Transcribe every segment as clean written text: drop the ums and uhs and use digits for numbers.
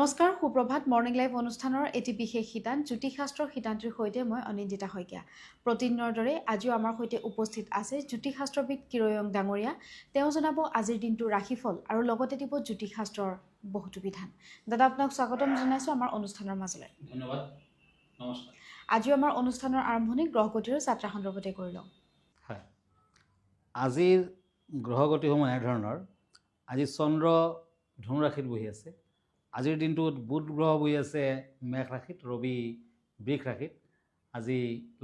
নমস্কাৰ সুপ্ৰভাত morning live অনুষ্ঠানৰ এটি বিশেষ শিতান জ্যোতিষশাস্ত্ৰৰ শিতানটিৰ সৈতে মই অনিন্দিতা শইকীয়া প্ৰতিদিনৰ দৰে আজিও আমাৰ সৈতে উপস্থিত আছে জ্যোতিষশাস্ত্ৰবিদ কিৰয়ং ডাঙৰীয়া তেওঁ জনাব আজিৰ দিনটোৰ ৰাশিফল আৰু লগতে দিব জ্যোতিষশাস্ত্ৰৰ বহুতো বিধান দাদা আপোনাক স্বাগতম জনাইছো আমাৰ অনুষ্ঠানৰ মাজলৈ ধন্যবাদ নমস্কাৰ আজিও আমাৰ অনুষ্ঠানৰ আৰম্ভণি গ্ৰহগতিৰ যাত্ৰা সন্দৰ্ভতে কৰি লওঁ হয় আজিৰ গ্ৰহগতিসমূহ এনেধৰণৰ আজি চন্দ্ৰ ধনু ৰাশিত বহি আছে আজিৰ দিনটোত বুধ গ্ৰহ বহি আছে মেঘ ৰাশিত ৰবি বৃষ ৰাশিত আজি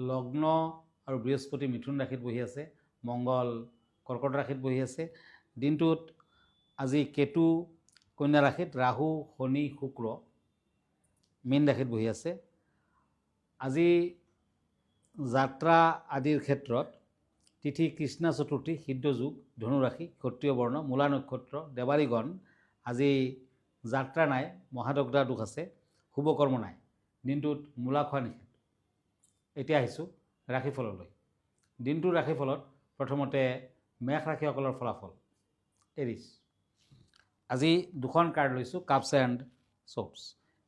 লগ্ন আৰু বৃহস্পতি মিথুন ৰাশিত বহি আছে মংগল কৰ্কট ৰাশিত বহি আছে দিনটোত আজি কেতু কন্যা ৰাশিত ৰাহু শনি শুক্ৰ মীন ৰাশিত বহি আছে আজি যাত্ৰা আদিৰ ক্ষেত্ৰত তিথি কৃষ্ণা চতুৰ্থী সিদ্ধ যোগ ধনু ৰাশি ক্ষত্ৰিয় বৰ্ণ মূলা নক্ষত্ৰ দেৱাৰীগণ আজি যাত্ৰা নাই মহাদগ্ধা দোষ আছে শুভকৰ্ম নাই দিনটোত মূলা খোৱা নিষেধ এতিয়া আহিছোঁ ৰাশিফললৈ দিনটোৰ ৰাশিফলত প্ৰথমতে মেঘ ৰাশিসকলৰ ফলাফল এৰিছ আজি দুখন কাৰ্ড লৈছোঁ কাপছ এণ্ড শ্বৰ্টছ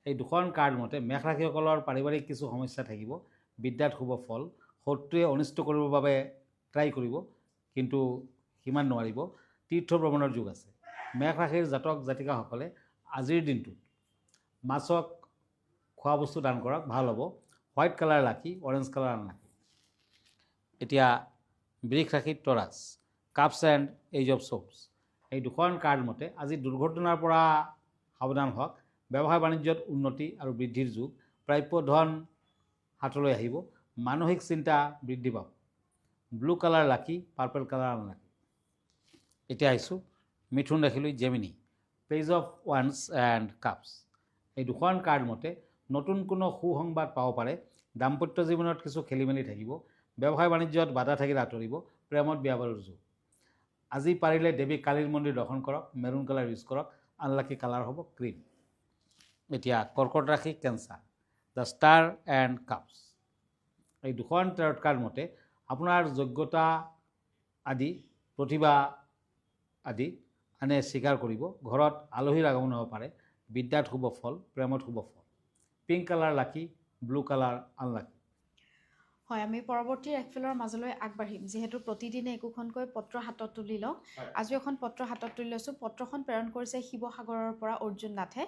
এই দুখন কাৰ্ড মতে মেঘ ৰাশিসকলৰ পাৰিবাৰিক কিছু সমস্যা থাকিব বিদ্যাত শুভ ফল শত্ৰুৱে অনিষ্ট কৰিবৰ বাবে ট্ৰাই কৰিব কিন্তু সিমান নোৱাৰিব তীৰ্থ ভ্ৰমণৰ যুগ আছে মেঘ ৰাশিৰ জাতক জাতিকাসকলে আজিৰ দিনটোত মাছক খোৱা বস্তু দান কৰক ভাল হ'ব white colour lucky orange colour unlucky এতিয়া বৃষ ৰাশিত Taurus cups and ace of swords এই দুখন কাৰ্ড মতে আজি দুৰ্ঘটনাৰ পৰা সাৱধান হওক ব্যৱসায় বাণিজ্যত উন্নতি আৰু বৃদ্ধিৰ যুগ প্ৰাপ্য ধন হাতলৈ আহিব মানসিক চিন্তা বৃদ্ধি পাব blue colour lucky purple colour unlucky এতিয়া আহিছোঁ মিথুন ৰাশিলৈ জেমিনি পেজ অফ ওৱান্স এণ্ড কাপছ এই দুখন কাৰ্ড মতে নতুন কোনো সুসংবাদ পাব পাৰে দাম্পত্য জীৱনত কিছু খেলি মেলি থাকিব ব্যৱসায় বাণিজ্যত বাধা থাকিলে আঁতৰিব প্ৰেমত বিয়া বাৰুৰ যুগ আজি পাৰিলে দেৱী কালীৰ মন্দিৰ দৰ্শন কৰক মেৰুণ কালাৰ ইউজ কৰক আনলাকি কালাৰ হ'ব ক্ৰীম এতিয়া কৰ্কট ৰাশি cancer the star and cups এই দুখন টেৰট কাৰ্ড মতে আপোনাৰ যোগ্যতা আদি প্ৰতিভা আদি আনে স্বীকাৰ কৰিব ঘৰত আলহীৰ আগমন হ'ব পাৰে বিদ্যাত শুভ ফল প্ৰেমত শুভ ফল পিংক কালাৰ লাকি ব্লু কালাৰ আনলাকি হয় আমি পৰৱৰ্তী ৰাশিফলৰ মাজলৈ আগবাঢ়িম যিহেতু প্ৰতিদিনে একোখনকৈ পত্ৰ হাতত তুলি লওঁ আজিও এখন পত্ৰ হাতত তুলি লৈছোঁ পত্ৰখন প্ৰেৰণ কৰিছে শিৱসাগৰৰ পৰা অৰ্জুন নাথে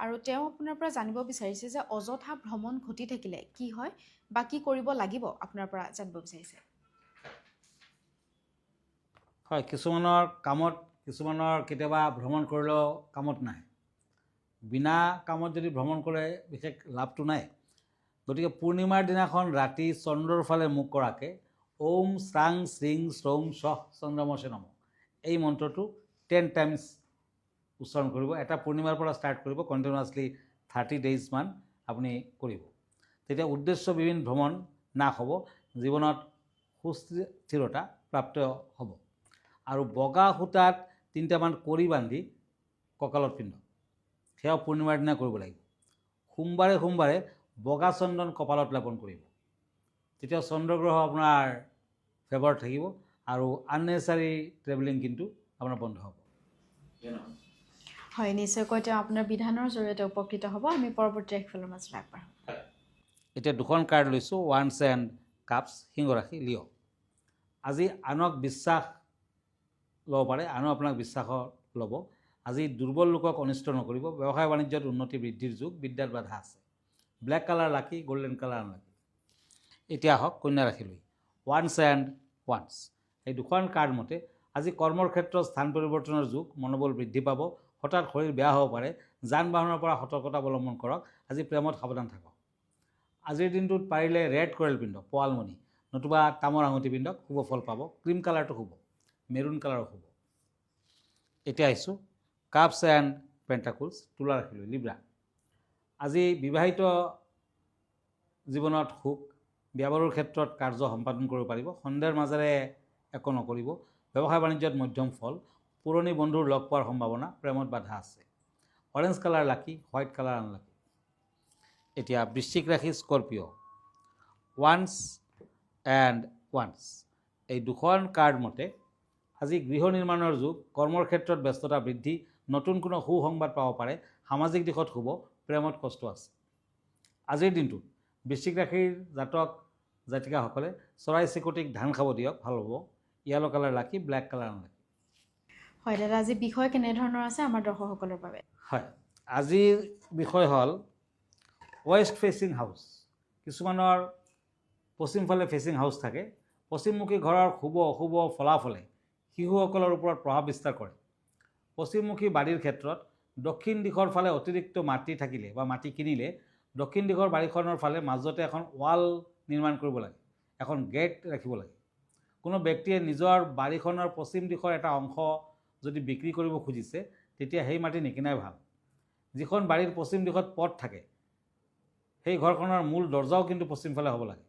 আৰু তেওঁ আপোনাৰ পৰা জানিব বিচাৰিছে যে অযথা ভ্ৰমণ ঘটি থাকিলে কি হয় বা কি কৰিব লাগিব আপোনাৰ পৰা জানিব বিচাৰিছে হয় কিছুমানৰ কামত কিছুমানৰ কেতিয়াবা ভ্ৰমণ কৰিলেও কামত নাহে বিনা কামত যদি ভ্ৰমণ কৰে বিশেষ লাভটো নাই গতিকে পূৰ্ণিমাৰ দিনাখন ৰাতি চন্দ্ৰৰ ফালে মুখ কৰাকৈ ওম শ্ৰাং শ্ৰীং শ্ৰৌং স্বঃ চন্দ্ৰমসে নম এই মন্ত্ৰটো 10 টাইমছ উচ্চাৰণ কৰিব এটা পূৰ্ণিমাৰ পৰা ষ্টাৰ্ট কৰিব কণ্টিনিউৱাছলি 30 ডেইজমান আপুনি কৰিব তেতিয়া উদ্দেশ্যবিহীন ভ্ৰমণ নাশ হ'ব জীৱনত সুস্থিৰতা প্ৰাপ্ত হ'ব আৰু বগা সূতাত 3টামান কৰি বান্ধি কঁকালত পিন্ধক সেয়াও পূৰ্ণিমাৰ দিনা কৰিব লাগিব সোমবাৰে সোমবাৰে বগা চন্দন কপালত লেপন কৰিব তেতিয়া চন্দ্ৰগ্ৰহ আপোনাৰ ফেভাৰ থাকিব আৰু আননেচাৰী ট্ৰেভেলিং কিন্তু আপোনাৰ বন্ধ হ'ব হয় নিশ্চয়কৈ তেওঁ আপোনাৰ বিধানৰ জৰিয়তে উপকৃত হ'ব আমি পৰৱৰ্তী ৰাশিফলৰ মাজলৈ আগবাঢ়োঁ এতিয়া দুখন কাৰ্ড লৈছোঁ ওৱান্স এণ্ড কাপছ সিংহ ৰাশি লিঅ' আজি আনক বিশ্বাস ল'ব পাৰে আনো আপোনাক বিশ্বাসত ল'ব আজি দুৰ্বল লোকক অনিষ্ট নকৰিব ব্যৱসায় বাণিজ্যত উন্নতি বৃদ্ধিৰ যুগ বিদ্যাত বাধা আছে ব্লেক কালাৰ লাকি গল্ডেন কালাৰ আনলাকি এতিয়া আহক কন্যা ৰাশিলৈ ওৱান্স এণ্ড ওৱান্স এই দুখন কাৰ্ড মতে আজি কৰ্মৰ ক্ষেত্ৰত স্থান পৰিৱৰ্তনৰ যুগ মনোবল বৃদ্ধি পাব হঠাৎ শৰীৰ বেয়া হ'ব পাৰে যান বাহনৰ পৰা সতৰ্কতা অৱলম্বন কৰক আজি প্ৰেমত সাৱধান থাকক আজিৰ দিনটোত পাৰিলে ৰেড কৰেল পিন্ধক পোৱালমণি নতুবা তামৰ আঙুঠি পিন্ধক শুভ ফল পাব ক্ৰীম কালাৰটো শুভ মেৰুণ কালাৰো শুভ এতিয়া আহিছোঁ কাপছ এণ্ড পেণ্টাকুলছ তুলা ৰাশিলৈ লিব্ৰা আজি বিবাহিত জীৱনত সুখ বিয়া বাৰুৰ ক্ষেত্ৰত কাৰ্য সম্পাদন কৰিব পাৰিব সন্দেহৰ মাজেৰে একো নকৰিব ব্যৱসায় বাণিজ্যত মধ্যম ফল পুৰণি বন্ধুৰ লগ পোৱাৰ সম্ভাৱনা প্ৰেমত বাধা আছে অৰেঞ্জ কালাৰ লাকি হোৱাইট কালাৰ আনলাকি এতিয়া বৃশ্চিক ৰাশি স্কৰপিঅ' ওৱান্স এণ্ড ওৱান্স এই দুখন কাৰ্ড মতে আজি গৃহ নিৰ্মাণৰ যুগ কৰ্মৰ ক্ষেত্ৰত ব্যস্ততা বৃদ্ধি নতুন কোনো সুসংবাদ পাব পাৰে সামাজিক দিশত শুভ প্ৰেমত কষ্ট আছে। আজিৰ দিনটোত বৃশ্চিক ৰাশিৰ জাতক জাতিকাসকলে চৰাই চিৰিকটিক ধান খাব দিয়ক, ভাল হ'ব। য়েলো কালাৰ লাকি, ব্লেক কালাৰ আনলাকি। হয় দাদা, আজি বিষয় কেনেধৰণৰ আছে আমাৰ দৰ্শকসকলৰ বাবে? হয়, আজিৰ বিষয় হ'ল ৱেষ্ট ফেচিং হাউচ। কিছুমানৰ পশ্চিমফালে ফেচিং হাউচ থাকে। পশ্চিমমুখী ঘৰৰ শুভ অশুভ ফলাফলে শিশুসকলৰ ওপৰত প্ৰভাৱ বিস্তাৰ কৰে। পশ্চিমমুখী বাৰীৰ ক্ষেত্ৰত দক্ষিণ দিশৰ ফালে অতিৰিক্ত মাটি থাকিলে বা মাটি কিনিলে দক্ষিণ দিশৰ বাৰীখনৰ ফালে মাজতে এখন ৱাল নিৰ্মাণ কৰিব লাগে, এখন গেট ৰাখিব লাগে। কোনো ব্যক্তিয়ে নিজৰ বাৰীখনৰ পশ্চিম দিশৰ এটা অংশ যদি বিক্ৰী কৰিব খুজিছে তেতিয়া সেই মাটি নিকিনাই ভাল। যিখন বাৰীৰ পশ্চিম দিশত পথ থাকে সেই ঘৰখনৰ মূল দৰ্জাও কিন্তু পশ্চিমফালে হ'ব লাগে।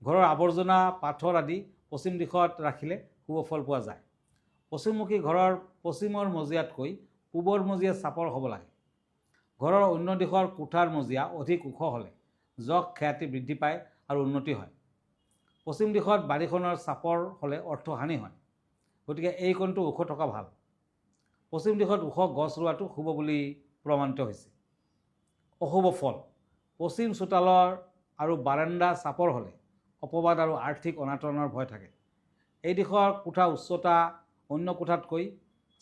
ঘৰৰ আৱৰ্জনা পাথৰ আদি পশ্চিম দিশত ৰাখিলে শুভ ফল পোৱা যায়। পশ্চিমমুখী ঘৰৰ পশ্চিমৰ মজিয়াতকৈ পূবৰ মজিয়া চাপৰ হ'ব লাগে। ঘৰৰ অন্য দিশৰ কোঠাৰ মজিয়া অধিক ওখ হ'লে যশ খ্যাতি বৃদ্ধি পায় আৰু উন্নতি হয়। পশ্চিম দিশত বাৰীখনৰ চাপৰ হ'লে অৰ্থহানি হয়, গতিকে এই কোণটো ওখ থকা ভাল। পশ্চিম দিশত ওখ গছ ৰোৱাটো শুভ বুলি প্ৰমাণিত হৈছে। অশুভ ফল: পশ্চিম চোতালৰ আৰু বাৰাণ্ডা চাপৰ হ'লে অপবাদ আৰু আৰ্থিক অনাটনৰ ভয় থাকে। এই দিশৰ কোঠা উচ্চতা অন্য কোঠাতকৈ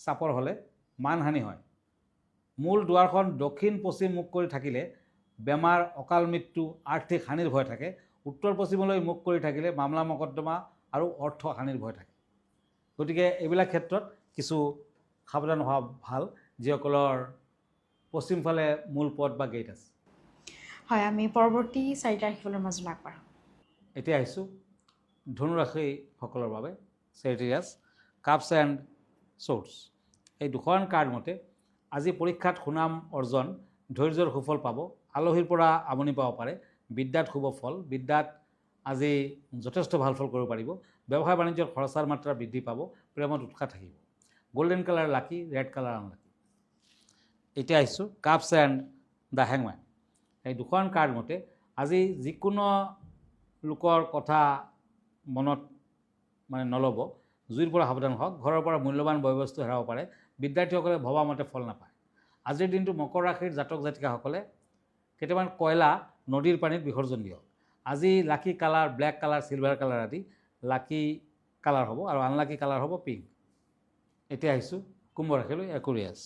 চাপৰ হ'লে মানহানি হয়। মূল দুৱাৰখন দক্ষিণ পশ্চিম মুখ কৰি থাকিলে বেমাৰ, অকাল মৃত্যু, আৰ্থিক হানিৰ ভয় থাকে। উত্তৰ পশ্চিমলৈ মুখ কৰি থাকিলে মামলা মকদ্দমা আৰু অৰ্থ হানিৰ ভয় থাকে। গতিকে এইবিলাক ক্ষেত্ৰত কিছু সাৱধান হোৱা ভাল, যিসকলৰ পশ্চিমফালে মূল পথ বা গেট আছে। হয়, আমি পৰৱৰ্তী 4টা ৰাশিফলৰ মাজলৈ আগবাঢ়োঁ। এতিয়া আহিছোঁ ধনুৰাশিসকলৰ বাবে চেৰিটিয়াছ কাপছ এণ্ড শ্বৰ্টছ। এই দুখন কাৰ্ড মতে আজি পৰীক্ষাত সুনাম অৰ্জন, ধৈৰ্যৰ সুফল পাব, আলহীৰ পৰা আমনি পাব পাৰে, বিদ্যাত শুভ ফল, বিদ্যাত আজি যথেষ্ট ভাল ফল কৰিব পাৰিব, ব্যৱসায় বাণিজ্যৰ খৰচাৰ মাত্ৰা বৃদ্ধি পাব, প্ৰেমত উৎসাহ থাকিব। গোল্ডেন কালাৰ লাকি, ৰেড কালাৰ আনলাকি। এতিয়া আহিছোঁ কাপছ এণ্ড দ্য হেংমেন। এই দুখন কাৰ্ড মতে আজি যিকোনো লোকৰ কথা মনত নল'ব, জুইৰ পৰা সাৱধান হওক, ঘৰৰ পৰা মূল্যৱান বয় বস্তু হেৰাব পাৰে, বিদ্যাৰ্থীসকলে ভবা মতে ফল নাপায়। আজিৰ দিনটো মকৰ ৰাশিৰ জাতক জাতিকাসকলে কেইটামান কয়লা নদীৰ পানীত বিসৰ্জন দিয়ক। আজি lucky colour black colour, silver colour আদি লাকি কালাৰ হ'ব আৰু আনলাকি কালাৰ হ'ব পিংক। এতিয়া আহিছোঁ কুম্ভ ৰাশিলৈ, একুৰিয়াছ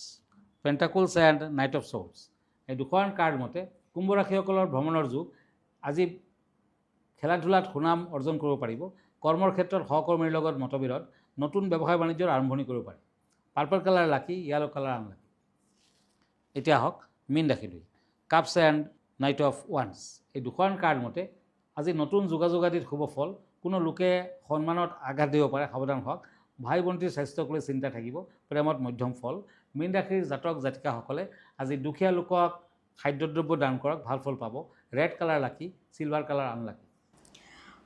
পেণ্টাকুলছ এণ্ড নাইট অফ শ্বৰ্টছ। এই দুখন কাৰ্ড মতে কুম্ভ ৰাশিসকলৰ ভ্ৰমণৰ যুগ। আজি খেলা ধূলাত সুনাম অৰ্জন কৰিব পাৰিব, কৰ্মৰ ক্ষেত্ৰত সহকৰ্মীৰ লগত মতবিৰোধ, নতুন ব্যৱসায় বাণিজ্যৰ আৰম্ভণি কৰিব পাৰে। Purple colour lucky, yellow colour unlucky. এতিয়া আহক মীন ৰাশিলৈ, কাপছ এণ্ড নাইট অফ ওৱান্স। এই দুখন কাৰ্ড মতে আজি নতুন যোগাযোগ আদিত শুভ ফল, কোনো লোকে সন্মানত আঘাত দিব পাৰে, সাৱধান হওক। ভাই ভণ্টিৰ স্বাস্থ্যক লৈ চিন্তা থাকিব, প্ৰেমত মধ্যম ফল। মীন ৰাশিৰ জাতক জাতিকাসকলে আজি দুখীয়া লোকক খাদ্যদ্ৰব্য দান কৰক, ভাল ফল পাব। ৰেড কালাৰ লাকি, চিলভাৰ কালাৰ আনলাকি।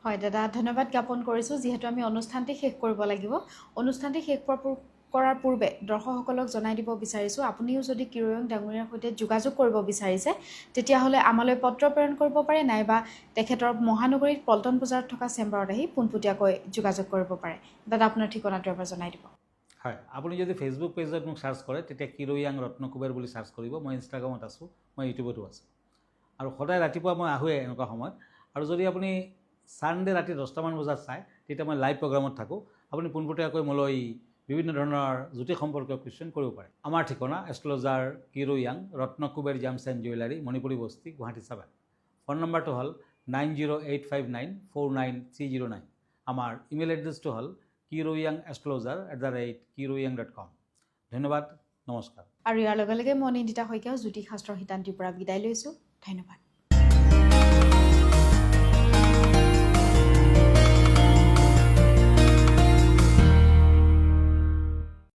হয় দাদা, ধন্যবাদ জ্ঞাপন কৰিছোঁ। যিহেতু আমি অনুষ্ঠানটি শেষ কৰিব লাগিব, অনুষ্ঠানটি শেষ কৰাৰ পূৰ্বে দৰ্শকসকলক জনাই দিব বিচাৰিছোঁ, আপুনিও যদি কিৰয়ং ডাঙৰীয়াৰ সৈতে যোগাযোগ কৰিব বিচাৰিছে তেতিয়াহ'লে আমালৈ পত্ৰ প্ৰেৰণ কৰিব পাৰে, নাইবা তেখেতৰ মহানগৰীত পল্টন বজাৰত থকা চেম্বাৰত আহি পোনপটীয়াকৈ যোগাযোগ কৰিব পাৰে। দাদা, আপোনাৰ ঠিকনাটো এবাৰ জনাই দিব। হয়, আপুনি যদি ফেচবুক পেজত মোক চাৰ্চ কৰে তেতিয়া কিৰয়াং ৰত্নকুবেৰ বুলি চাৰ্চ কৰিব। মই ইনষ্টাগ্ৰামত আছোঁ, মই ইউটিউবতো আছোঁ, আৰু সদায় ৰাতিপুৱা মই আহোঁৱে এনেকুৱা সময়ত। আৰু যদি আপুনি ছানডে ৰাতি 10টামান বজাত চায় তেতিয়া মই লাইভ প্ৰগ্ৰামত থাকোঁ। আপুনি পোনপটীয়াকৈ মোলৈ বিভিন্ন ধৰণৰ জ্যোতিষ সম্পৰ্কীয় কুৱেশ্যন কৰিব পাৰে। আমাৰ ঠিকনা এষ্ট্ৰলজাৰ কিৰয়াং, ৰত্নকুবেৰ জামছ এণ্ড জুৱেলাৰী, মণিপুৰী বস্তি, গুৱাহাটী 7। ফোন নম্বৰটো হ'ল 9085949309। আমাৰ ইমেইল এড্ৰেছটো হ'ল kiroyangastrologer@kiroyang.com। ধন্যবাদ, নমস্কাৰ। আৰু ইয়াৰ লগে লগে মই নিন্দিতা শইকীয়াও জ্যোতিষ শাস্ত্ৰৰ শিতান্তিৰ পৰা বিদায় লৈছোঁ। ধন্যবাদ।